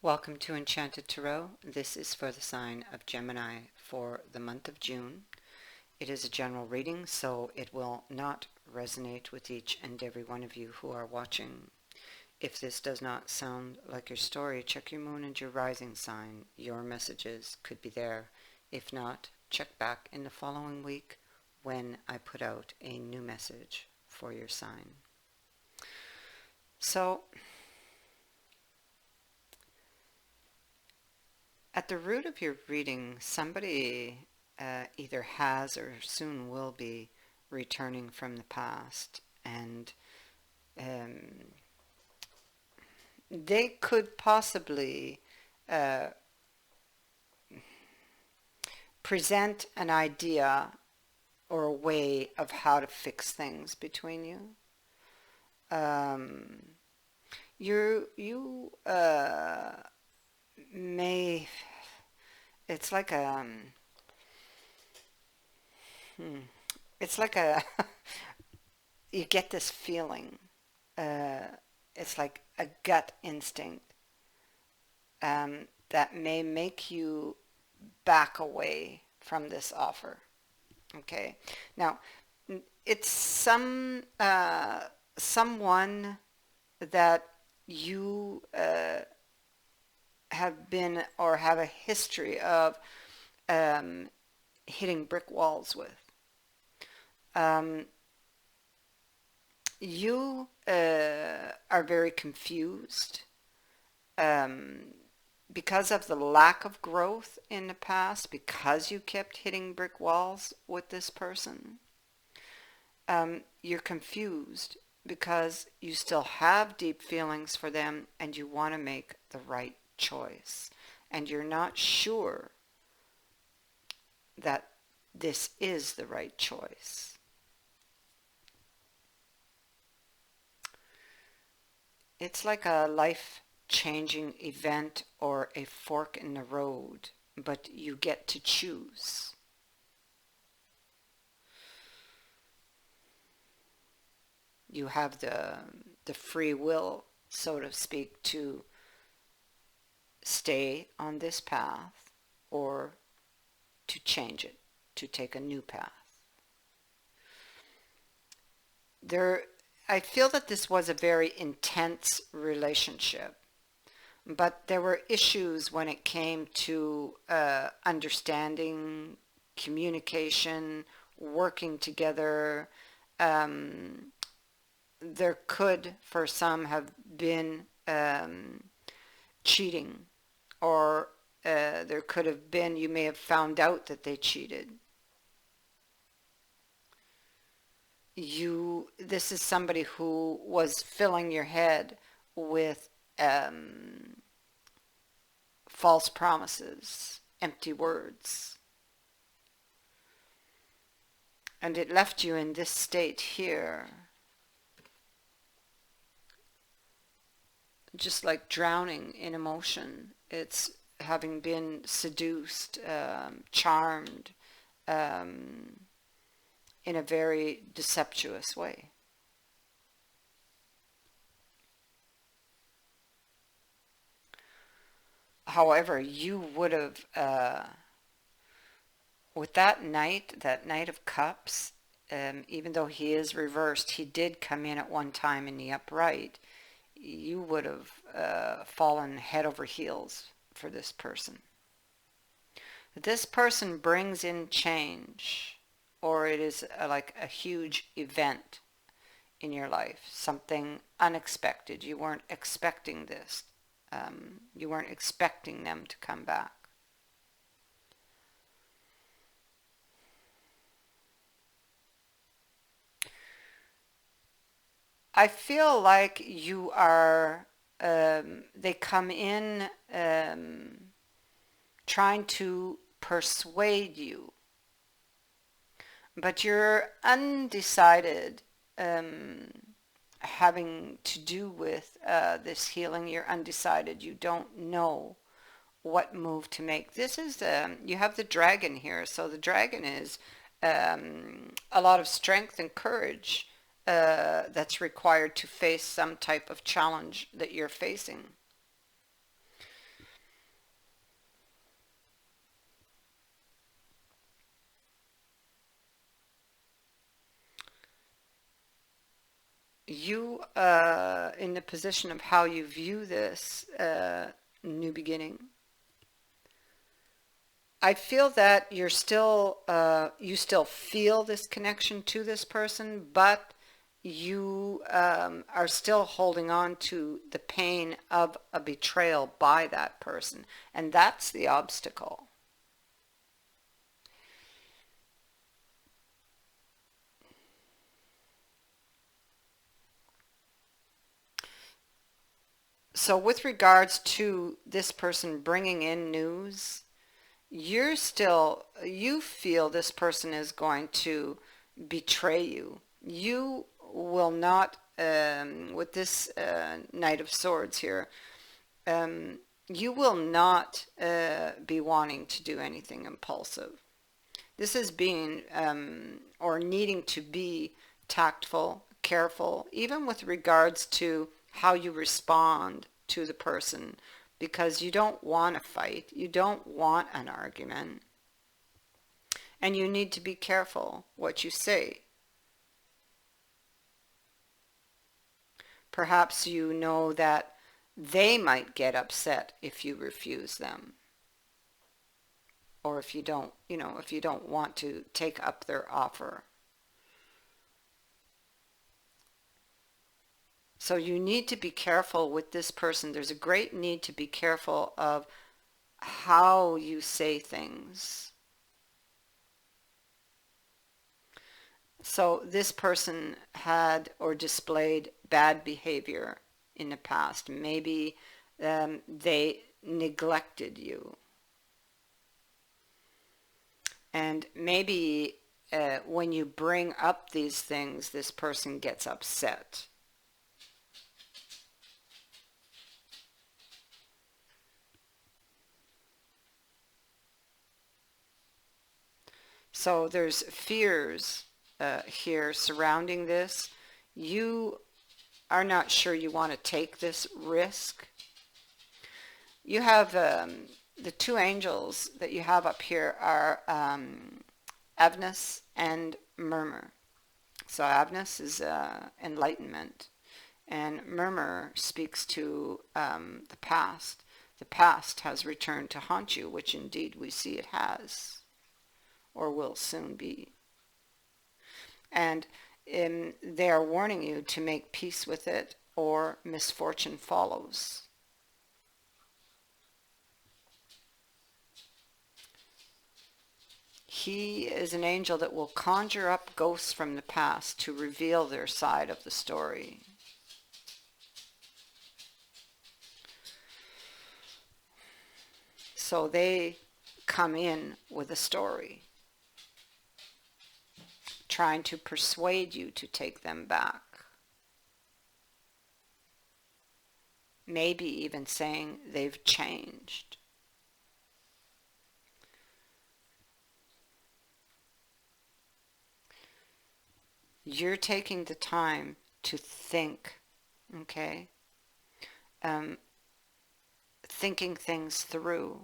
Welcome to Enchanted Tarot. This is for the sign of Gemini for the month of June. It is a general reading, so it will not resonate with each and every one of you who are watching. If this does not sound like your story, check your moon and your rising sign. Your messages could be there. If not, check back in the following week when I put out a new message for your sign. So, at the root of your reading, somebody either has or soon will be returning from the past, and they could possibly present an idea or a way of how to fix things between you. You may, it's like a it's like a you get this feeling, it's like a gut instinct that may make you back away from this offer. Okay, now it's someone that you have been or have a history of hitting brick walls with. You are very confused because of the lack of growth in the past, because you kept hitting brick walls with this person. You're confused because you still have deep feelings for them and you want to make the right choice. And you're not sure that this is the right choice. It's like a life-changing event or a fork in the road, but you get to choose. You have the free will, so to speak, to stay on this path or to change it, to take a new path. I feel that this was a very intense relationship, but there were issues when it came to understanding, communication, working together. There could, for some, have been cheating, or there could have been, you may have found out that they cheated. This is somebody who was filling your head with false promises, empty words. And it left you in this state here, just like drowning in emotion. It's having been seduced, charmed, in a very deceptuous way. However, you would have, with that Knight of Cups, even though he is reversed, he did come in at one time in the upright. You would have fallen head over heels for this person. This person brings in change, or it is like a huge event in your life, something unexpected. You weren't expecting this. You weren't expecting them to come back. I feel like you are, they come in trying to persuade you, but you're undecided, having to do with this healing. You're undecided. You don't know what move to make. This is, you have the dragon here, so the dragon is a lot of strength and courage that's required to face some type of challenge that you're facing. You, in the position of how you view this new beginning, I feel that you still feel this connection to this person, but you are still holding on to the pain of a betrayal by that person. And that's the obstacle. So with regards to this person bringing in news, you feel this person is going to betray you. You will not, with this Knight of Swords here, um, you will not be wanting to do anything impulsive. This is being or needing to be tactful, careful, even with regards to how you respond to the person, because you don't want to fight, you don't want an argument, and you need to be careful what you say. Perhaps you know that they might get upset if you refuse them, or if you don't, if you don't want to take up their offer. So you need to be careful with this person. There's a great need to be careful of how you say things. So this person had or displayed bad behavior in the past. Maybe they neglected you. And maybe when you bring up these things, this person gets upset. So there's fears here surrounding this. You are not sure you want to take this risk. You have the two angels that you have up here are Avnus and Murmur. So Avnus is enlightenment, and Murmur speaks to the past. The past has returned to haunt you, which indeed we see it has, or will soon be. And they are warning you to make peace with it, or misfortune follows. He is an angel that will conjure up ghosts from the past to reveal their side of the story. So they come in with a story, trying to persuade you to take them back. Maybe even saying they've changed. You're taking the time to think, okay? Um, Thinking things through,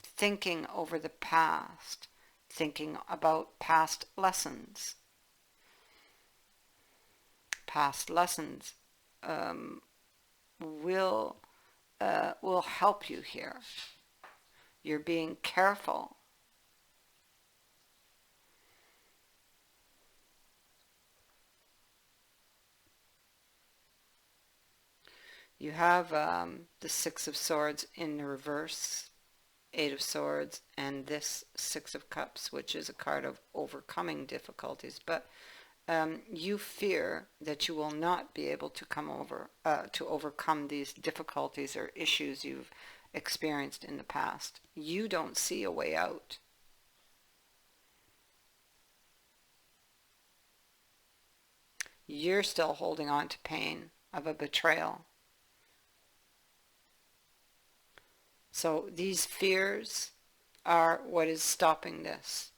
thinking over the past, thinking about past lessons. Past lessons um, will help you here. You're being careful. You have the Six of Swords in the reverse, Eight of Swords, and this Six of Cups, which is a card of overcoming difficulties. But you fear that you will not be able to to overcome these difficulties or issues you've experienced in the past. You don't see a way out. You're still holding on to pain of a betrayal. So these fears are what is stopping this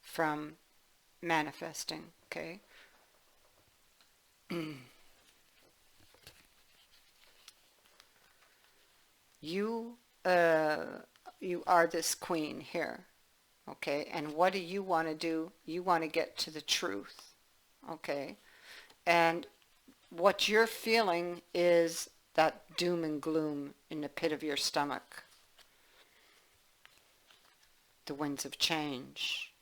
from manifesting, okay? You you are this queen here, okay? And what do you want to do? You want to get to the truth, okay? And what you're feeling is that doom and gloom in the pit of your stomach. The winds of change.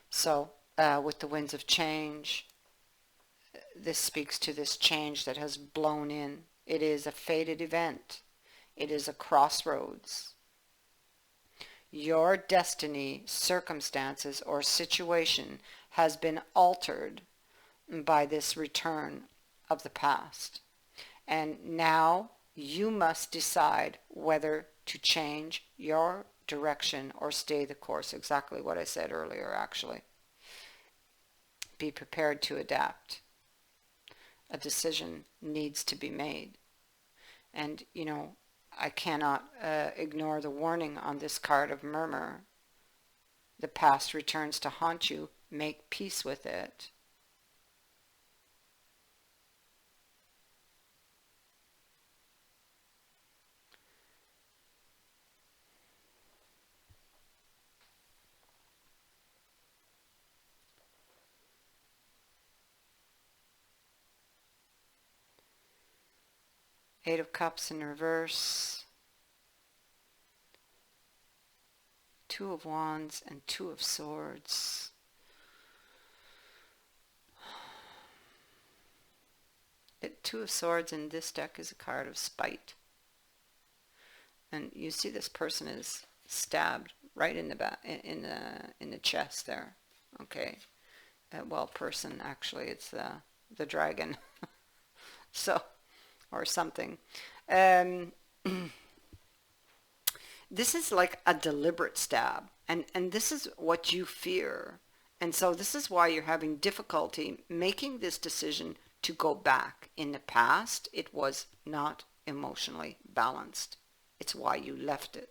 So, with the winds of change, this speaks to this change that has blown in. It is a fated event. It is a crossroads. Your destiny, circumstances, or situation has been altered by this return of the past. And now you must decide whether to change your direction or stay the course. Exactly what I said earlier, actually. Be prepared to adapt. A decision needs to be made. And, I cannot ignore the warning on this card of murmur. The past returns to haunt you. Make peace with it. Eight of Cups in reverse. Two of Wands and Two of Swords. Two of Swords in this deck is a card of spite. And you see this person is stabbed right in the back, in the chest there. Okay. Person, actually, it's the dragon. So, or something. This is like a deliberate stab, and this is what you fear. And so this is why you're having difficulty making this decision to go back. In the past, it was not emotionally balanced. It's why you left it.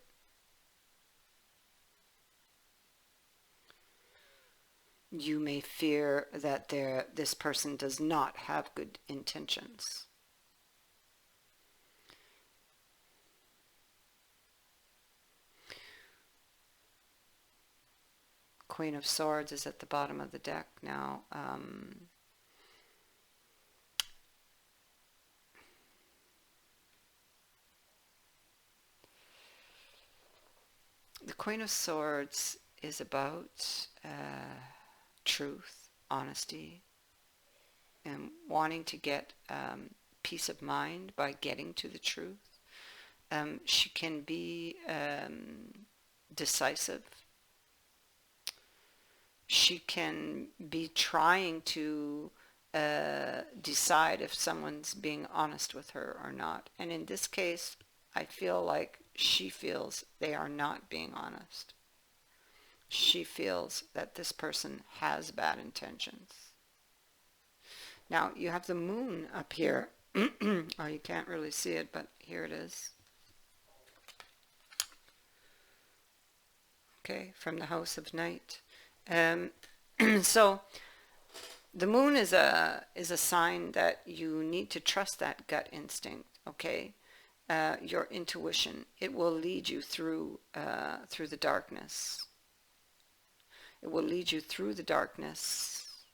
You may fear that this person does not have good intentions. Queen of Swords is at the bottom of the deck now. The Queen of Swords is about truth, honesty, and wanting to get peace of mind by getting to the truth. She can be decisive. She can be trying to decide if someone's being honest with her or not. And in this case, I feel like she feels they are not being honest. She feels that this person has bad intentions. Now, you have the moon up here. Oh, you can't really see it, but here it is. Okay, from the house of night. So the moon is a sign that you need to trust that gut instinct. Okay, your intuition. It will lead you through the darkness. It will lead you through the darkness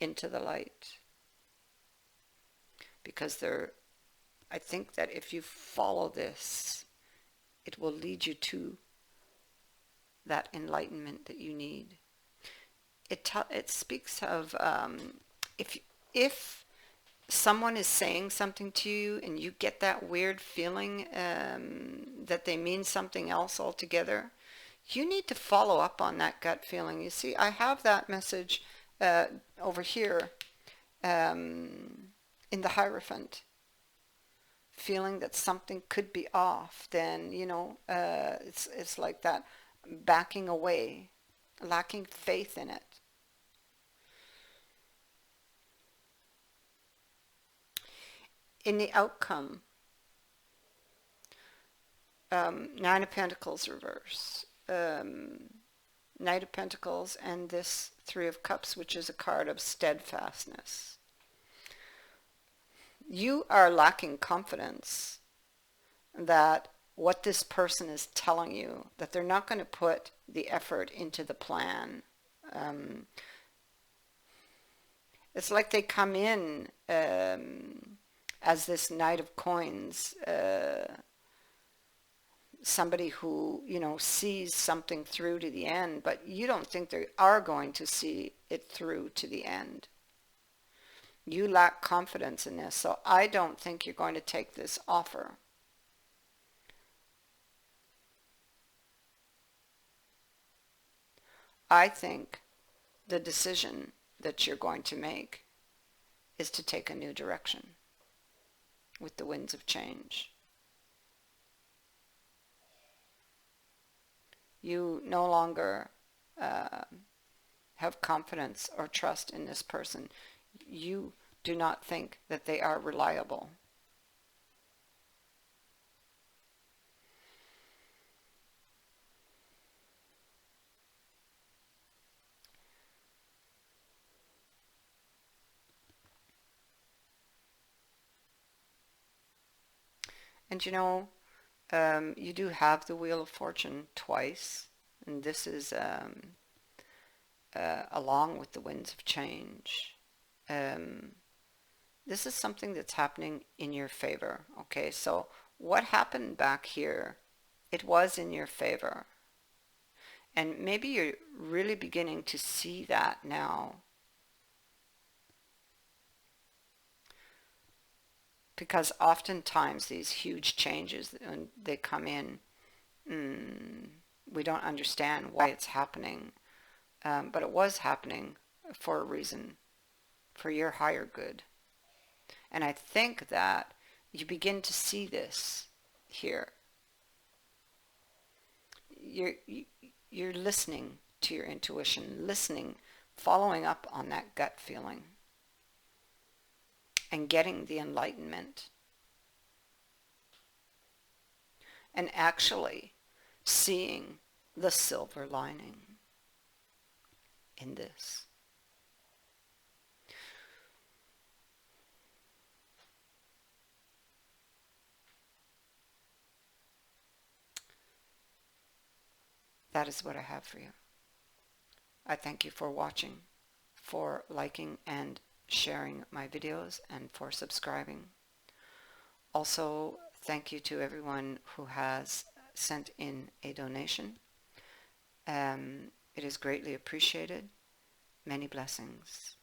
into the light. Because I think that if you follow this, it will lead you to that enlightenment that you need. It speaks of if someone is saying something to you and you get that weird feeling that they mean something else altogether, you need to follow up on that gut feeling. You see, I have that message over here in the Hierophant, feeling that something could be off. Then it's like that, backing away, lacking faith in it. In the outcome, Nine of Pentacles reverse, Knight of Pentacles, and this Three of Cups, which is a card of steadfastness. You are lacking confidence that what this person is telling you, that they're not going to put the effort into the plan. It's like they come in as this Knight of Coins, somebody who, sees something through to the end, but you don't think they are going to see it through to the end. You lack confidence in this, so I don't think you're going to take this offer. I think the decision that you're going to make is to take a new direction with the winds of change. You no longer have confidence or trust in this person. You do not think that they are reliable. And you do have the Wheel of Fortune twice, and this is along with the winds of change. This is something that's happening in your favor. Okay, so what happened back here, it was in your favor. And maybe you're really beginning to see that now. Because oftentimes these huge changes, when they come in, we don't understand why it's happening. But it was happening for a reason, for your higher good. And I think that you begin to see this here. You're listening to your intuition, listening, following up on that gut feeling, and getting the enlightenment. And actually seeing the silver lining in this. That is what I have for you. I thank you for watching, for liking and sharing my videos, and for subscribing. Also, thank you to everyone who has sent in a donation. It is greatly appreciated. Many blessings.